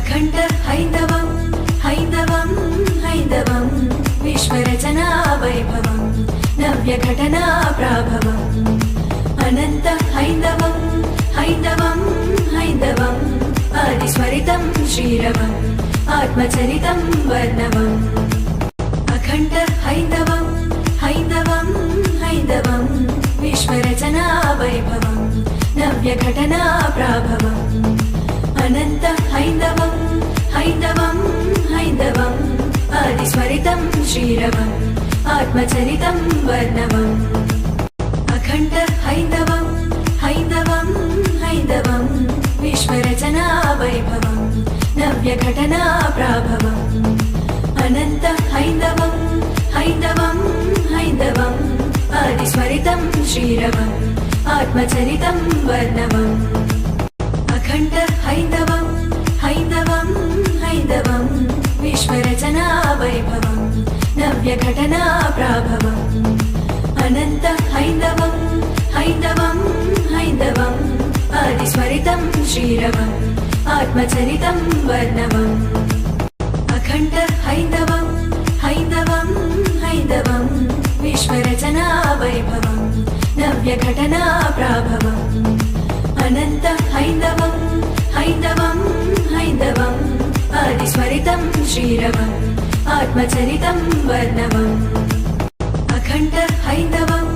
अखण्ड हैन्दवं हैन्दवं हैन्दवं विश्वरचना वैभवं नव्यघटना प्राभवम् अनन्त हैन्दवं हैन्दवं हैन्दवम् आदिस्मरितं श्रीरवम् आत्मचरितं वर्णवम् अखण्ड हैन्दवं हैन्दवं हैन्दवं विश्वरचना वैभवं नव्यघटना प्राभवम् अनन्त हैन्दवं हैन्दवं हैन्दवम् आदिस्मरितं श्रीरवम् आत्मचरितं वर्णवम् अखण्ड हैन्दवं हैन्दवं हैन्दवं विश्वरचना वैभवं नव्यघटना प्राभवम् अनन्त हैन्दवं हैन्दवं हैन्दवम् आदिस्मरितं श्रीरवम् आत्मचरितं वर्णवम् अखण्ड हैन्दवं हैन्दवं हैन्दवं विश्वरचना वैभवं नव्यघटना प्राभवम् अनन्त हैन्दवं हैन्दवं हैन्दवम् आदिस्मरितं श्रीरवम् आत्मचरितं वर्णवम् अखण्ड हैन्दवं हैन्दवं हैन्दवं विश्वरचना वैभवं नव्यघटना प्राभवम् अनन्त हैन्दवं हैन्दवं हैन्दवम् आदिस्मरितं श्रीरवम् आत्मचरितं वर्णवम् अखण्ड हैन्दवं